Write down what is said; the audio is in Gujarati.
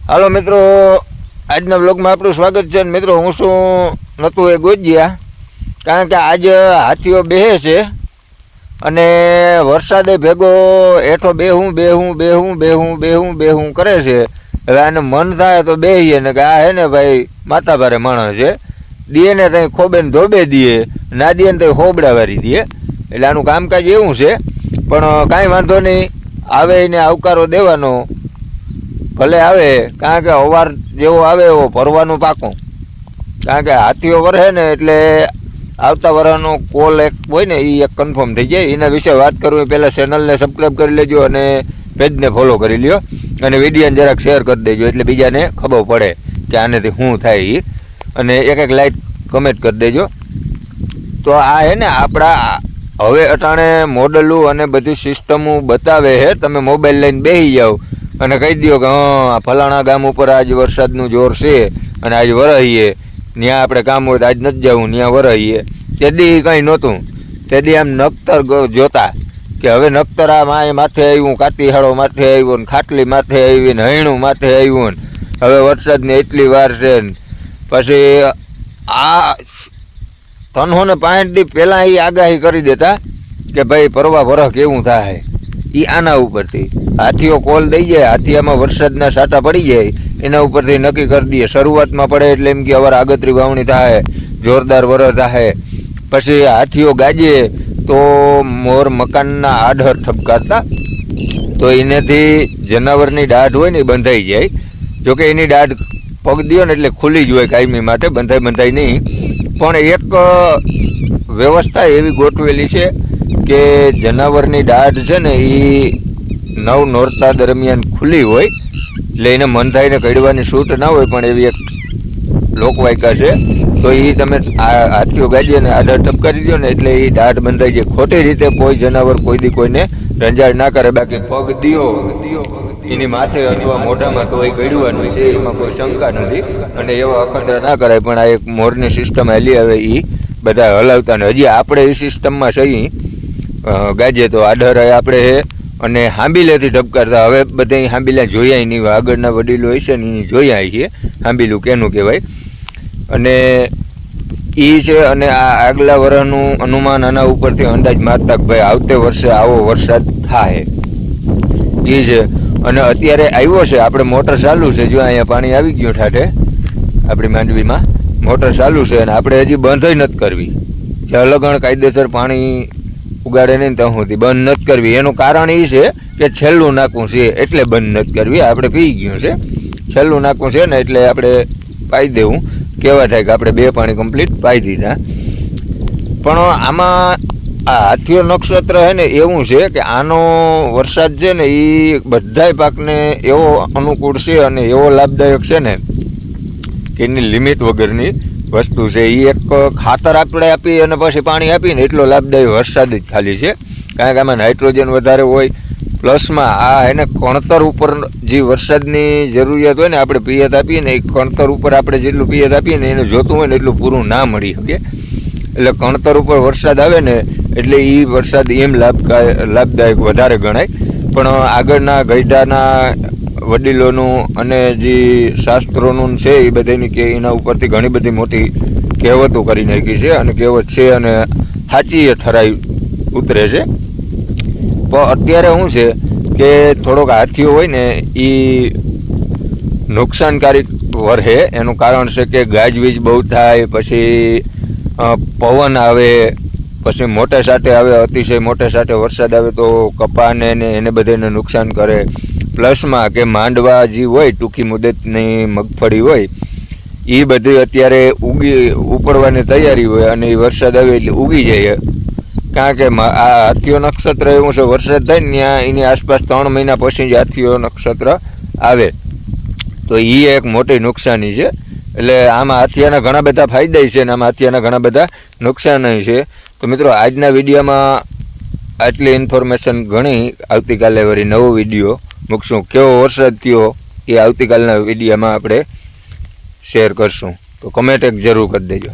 હાલો મિત્રો, આજના બ્લોગમાં આપણું સ્વાગત છે. મિત્રો હું શું નહોતું એ ગોજ્યા, કારણ કે આજ હાથીઓ બેહે છે અને વરસાદે ભેગો હેઠો બેહું કરે છે. હવે આને મન થાય તો બેહીએ ને કે આ હે ને ભાઈ માતા ભારે માણસ છે, દીએ ને ત્યાં ખોબે ને ધોબે દીએ, ના દીએ ને ત્યાં હોબડા વારી દઈએ. એટલે આનું કામકાજ એવું છે. પણ કાંઈ વાંધો નહીં, આવે એને આવકારો દેવાનો. ભલે આવે, કારણ કે અવાર જેવો આવે એવો ભરવાનું પાકું. કારણ કે હાથીઓ વરસે ને એટલે આવતા વરસનો કોલ એક હોય ને એ એક કન્ફર્મ થઈ જાય. એના વિશે વાત કરવું એ પહેલાં ચેનલને સબસ્ક્રાઈબ કરી લેજો અને પેજને ફોલો કરી લ્યો અને વિડીયોને જરાક શેર કરી દેજો, એટલે બીજાને ખબર પડે કે આનેથી શું થાય એ. અને એક લાઈક કમેન્ટ કરી દેજો. તો આ હે ને આપણા હવે અટાણે મોડલું અને બધી સિસ્ટમો બતાવે છે. તમે મોબાઈલ લઈને બેસી જાઓ અને કહી દો કે હા ફલાણા ગામ ઉપર આજ વરસાદનું જોર છે અને આજ વરહીએ, ત્યાં આપણે કામ હોય તો આજ નથી જવું, ત્યાં વરહીએ. તેદી કંઈ નહોતું. તેદી આમ નક્તર જોતા કે હવે નક્તર આ માથે આવ્યું, કાતીહાળો માથે આવ્યો ને ખાટલી માથે આવી ને હૈણું માથે આવ્યું ને હવે વરસાદની એટલી વાર છે ને પછી આ 365 દી પહેલાં એ આગાહી કરી દેતા કે ભાઈ પરવા વરહ કેવું થાય. એ આના ઉપરથી હાથીઓ કોલ દઈ જાય, હાથીયામાં વરસાદના સાટા પડી જાય, એના ઉપરથી નક્કી કરી દઈએ. શરૂઆતમાં પડે એટલે એમ કે અવાર આગતરી વાવણી થાય, જોરદાર વરસ થાય. પછી હાથીઓ ગાજે તો મોર મકાનના આડહર ઠપકારતા, તો એનેથી જનાવરની દાઢ હોય ને એ બંધાઈ જાય. જોકે એની દાઢ પગ દો ને એટલે ખુલ્લી જ હોય કાયમી માટે, બંધાઈ નહીં. પણ એક વ્યવસ્થા એવી ગોઠવેલી છે કે જનાવરની દાઢ છે ને એ નવ નોરતા દરમિયાન ખુલ્લી હોય, એટલે એને મન થઈને કડવાની છૂટ ના હોય. પણ એવી એક લોકવાયકા છે. તો એ તમે આ હાથીઓ ગાજી અને આડા ટપકારી દો ને એટલે એ દાઢ બંધાઈ જાય. ખોટી રીતે કોઈ જનાવર કોઈ દી કોઈને રંજાડ ના કરે. બાકી પગ દિયો એની માથે અથવા મોઢામાં તો એ કડવાનું છે, એમાં કોઈ શંકા નથી. અને એવા અખતરા ના કરાય. પણ આ એક મોરની સિસ્ટમ હાલી આવે એ બધા હલાવતા ને હજી આપણે એ સિસ્ટમમાં સહી ગાજે તો આડર આપણે હે અને હાંબીલેથી ઢબકારતા. હવે બધા હાંબીલા જોયા નહીં, આગળના વડીલો હોય છે ને એ જોયા છીએ હાંબીલું કેનું કહેવાય. અને એ છે. અને આ આગલા વર્ષનું અનુમાન આના ઉપરથી અંદાજ મારતા કે ભાઈ આવતે વર્ષે આવો વરસાદ થાય એ છે. અને અત્યારે આવ્યો છે, આપણે મોટર ચાલુ છે. જો અહીંયા પાણી આવી ગયું ઠાઠે આપણી માંડવીમાં મોટર ચાલુ છે અને આપણે હજી બંધ નથી કરવી. જે અલગણ કાયદેસર પાણી ઉગાડે નહીં ત્યાં સુધી બંધ નથી કરવી. એનું કારણ એ છે કે છેલ્લું નાકું છે એટલે બંધ નથી કરવી. આપણે પી ગયું છે, છેલ્લું નાકું છે ને એટલે આપણે પાઈ દેવું. કહેવા થાય કે આપણે 2 પાણી કમ્પ્લીટ પાઈ દીધા. પણ આમાં આ હાથીઓ નક્ષત્ર છે ને એવું છે કે આનો વરસાદ છે ને એ બધાય પાકને એવો અનુકૂળ છે અને એવો લાભદાયક છે ને કે એની લિમિટ વગરની વસ્તુ છે. એ એક ખાતર આપણે આપી અને પછી પાણી આપીને એટલો લાભદાયી વરસાદ જ ખાલી છે. કારણ કે આમાં નાઇટ્રોજન વધારે હોય, પ્લસમાં આ એને કણતર ઉપર જે વરસાદની જરૂરિયાત હોય ને આપણે પિયત આપીએ ને એ કણતર ઉપર આપણે જેટલું પિયત આપીએ ને એને જોતું હોય ને એટલું પૂરું ના મળી શકે. એટલે કણતર ઉપર વરસાદ આવે ને એટલે એ વરસાદ એમ લાભદાયક વધારે ગણાય. પણ આગળના ગઈઢાના વડીલોનું અને જે શાસ્ત્રોનું છે એ બધાની કે એના ઉપરથી ઘણી બધી મોટી કહેવતો કરી નાખી છે. અને કહેવત છે અને સાચી એ ઠરાઈ ઉતરે છે. પણ અત્યારે શું છે કે થોડોક હાથીઓ હોય ને એ નુકસાનકારી વરસે. એનું કારણ છે કે ગાજવીજ બહુ થાય, પછી પવન આવે, પછી મોટે સાટે આવે, અતિશય મોટે સાટે વરસાદ આવે તો કપાને ને એને બધાને નુકસાન કરે. પ્લસમાં કે માંડવા જે હોય ટૂંકી મુદતની મગફળી હોય એ બધી અત્યારે ઉપડવાની તૈયારી હોય અને એ વરસાદ આવે એટલે ઉગી જાય. કારણ કે આ હાથીઓ નક્ષત્ર એવું છે, વરસાદ થાય ને ત્યાં એની આસપાસ 3 મહિના પછી જ હાથીઓ નક્ષત્ર આવે. તો એ એક મોટી નુકસાની છે. એટલે આમાં હાથીયાના ઘણા બધા ફાયદા છે અને આમાં હાથીયાના ઘણા બધા નુકસાન છે. તો મિત્રો આજના વિડીયોમાં આટલી ઇન્ફોર્મેશન ઘણી. આવતીકાલે વળી નવો વિડીયો મૂકશું. કેવો વરસાદ થયો એ આવતીકાલના વિડીયોમાં આપણે શેર કરશું. તો કમેન્ટ એક જરૂર કરી દેજો.